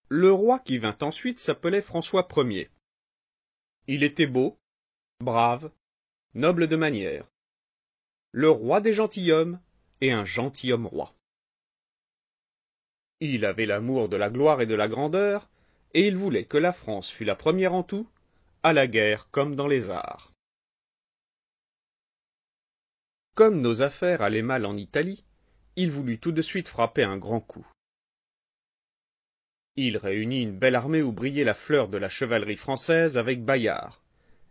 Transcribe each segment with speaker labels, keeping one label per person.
Speaker 1: Le roi qui vint ensuite s'appelait François Ier. Il était beau, brave, noble de manières. Le roi des gentilshommes et un gentilhomme roi. Il avait l'amour de la gloire et de la grandeur, et il voulait que la France fût la première en tout, à la guerre comme dans les arts. Comme nos affaires allaient mal en Italie, il voulut tout de suite frapper un grand coup. Il réunit une belle armée où brillait la fleur de la chevalerie française avec Bayard,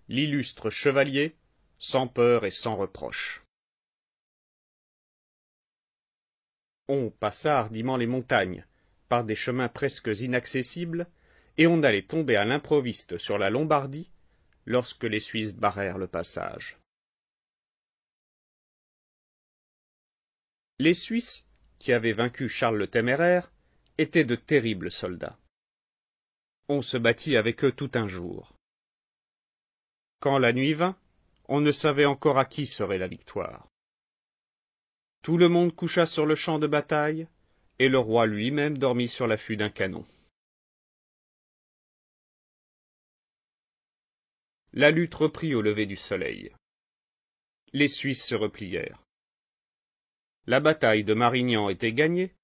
Speaker 1: l'illustre chevalier, sans peur et sans reproche. On passa hardiment les montagnes, par des chemins presque inaccessibles, et on allait tomber à l'improviste sur la Lombardie, lorsque les Suisses barrèrent le passage. Les Suisses, qui avaient vaincu Charles le Téméraire, étaient de terribles soldats. On se battit avec eux tout un jour. Quand la nuit vint, on ne savait encore à qui serait la victoire. Tout le monde coucha sur le champ de bataille, et le roi lui-même dormit sur l'affût d'un canon. La lutte reprit au lever du soleil. Les Suisses se replièrent. La bataille de Marignan était gagnée,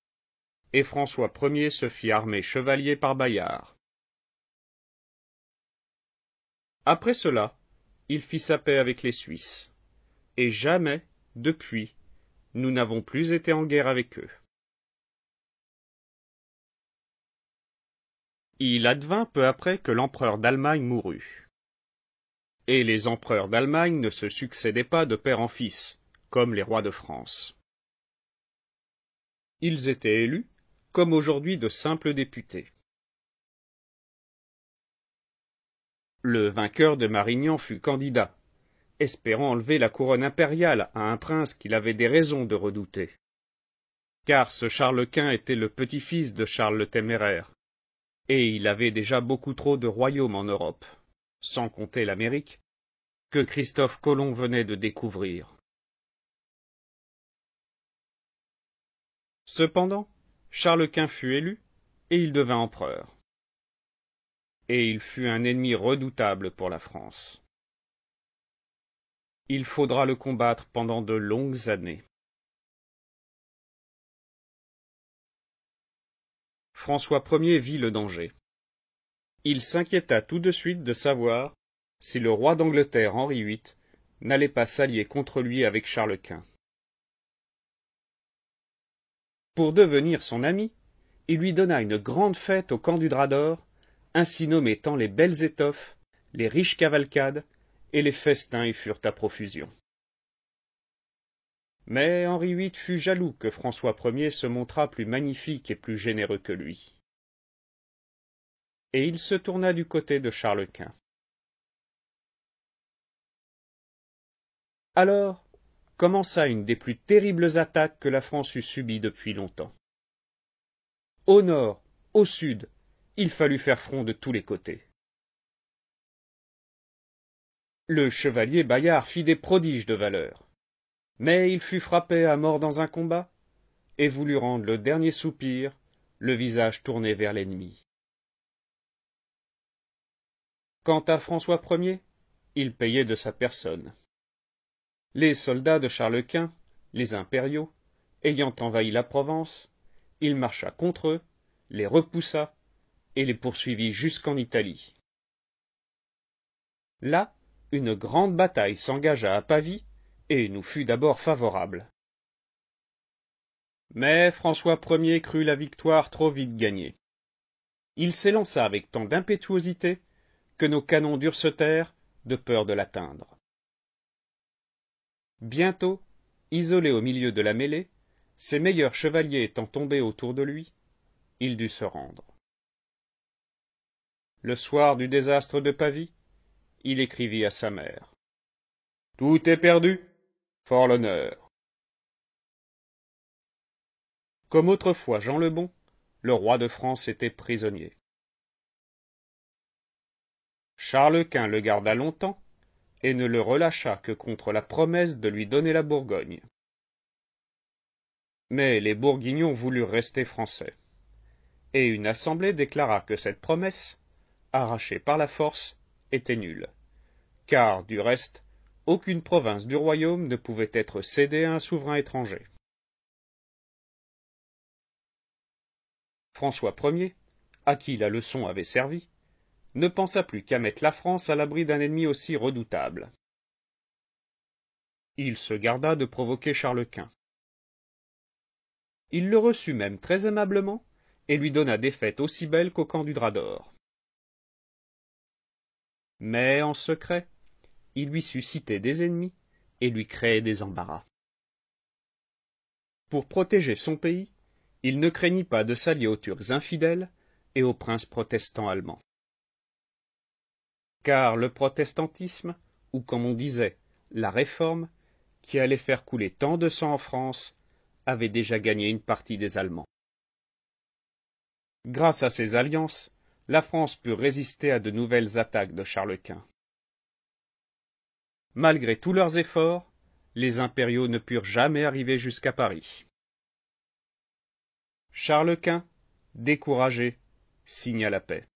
Speaker 1: et François Ier se fit armer chevalier par Bayard. Après cela, il fit sa paix avec les Suisses, et jamais, depuis, nous n'avons plus été en guerre avec eux. Il advint peu après que l'empereur d'Allemagne mourut. Et les empereurs d'Allemagne ne se succédaient pas de père en fils, comme les rois de France. Ils étaient élus, comme aujourd'hui de simples députés. Le vainqueur de Marignan fut candidat, espérant enlever la couronne impériale à un prince qu'il avait des raisons de redouter. Car ce Charles Quint était le petit-fils de Charles le Téméraire, et il avait déjà beaucoup trop de royaumes en Europe, sans compter l'Amérique, que Christophe Colomb venait de découvrir. Cependant, Charles Quint fut élu, et il devint empereur. Et il fut un ennemi redoutable pour la France. Il faudra le combattre pendant de longues années. François Ier vit le danger. Il s'inquiéta tout de suite de savoir si le roi d'Angleterre Henri VIII n'allait pas s'allier contre lui avec Charles Quint. Pour devenir son ami, il lui donna une grande fête au camp du Drap d'Or, ainsi nommés tant les belles étoffes, les riches cavalcades et les festins y furent à profusion. Mais Henri VIII fut jaloux que François Ier se montrât plus magnifique et plus généreux que lui. Et il se tourna du côté de Charles Quint. Alors commença une des plus terribles attaques que la France eût subies depuis longtemps. Au nord, au sud, il fallut faire front de tous les côtés. Le chevalier Bayard fit des prodiges de valeur, mais il fut frappé à mort dans un combat, et voulut rendre le dernier soupir, le visage tourné vers l'ennemi. Quant à François Ier, il payait de sa personne. Les soldats de Charles Quint, les impériaux, ayant envahi la Provence, il marcha contre eux, les repoussa et les poursuivit jusqu'en Italie. Là, une grande bataille s'engagea à Pavie et nous fut d'abord favorable. Mais François Ier crut la victoire trop vite gagnée. Il s'élança avec tant d'impétuosité que nos canons durent se taire de peur de l'atteindre. Bientôt, isolé au milieu de la mêlée, ses meilleurs chevaliers étant tombés autour de lui, il dut se rendre. Le soir du désastre de Pavie, il écrivit à sa mère. « Tout est perdu, fort l'honneur. » Comme autrefois Jean le Bon, le roi de France était prisonnier. Charles Quint le garda longtemps, et ne le relâcha que contre la promesse de lui donner la Bourgogne. Mais les Bourguignons voulurent rester français. et une assemblée déclara que cette promesse, arrachée par la force, était nulle, car, du reste, aucune province du royaume ne pouvait être cédée à un souverain étranger. François Ier, à qui la leçon avait servi, ne pensa plus qu'à mettre la France à l'abri d'un ennemi aussi redoutable. Il se garda de provoquer Charles Quint. Il le reçut même très aimablement et lui donna des fêtes aussi belles qu'au camp du Drap d'Or. Mais, en secret, il lui suscitait des ennemis et lui créait des embarras. Pour protéger son pays, il ne craignit pas de s'allier aux Turcs infidèles et aux princes protestants allemands. Car le protestantisme, ou comme on disait, la réforme, qui allait faire couler tant de sang en France, avait déjà gagné une partie des Allemands. Grâce à ces alliances, la France put résister à de nouvelles attaques de Charles Quint. Malgré tous leurs efforts, les impériaux ne purent jamais arriver jusqu'à Paris. Charles Quint, découragé, signa la paix.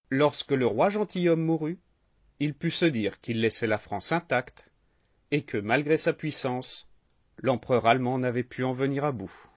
Speaker 1: Lorsque le roi gentilhomme mourut, il put se dire qu'il laissait la France intacte et que, malgré sa puissance, l'empereur allemand n'avait pu en venir à bout.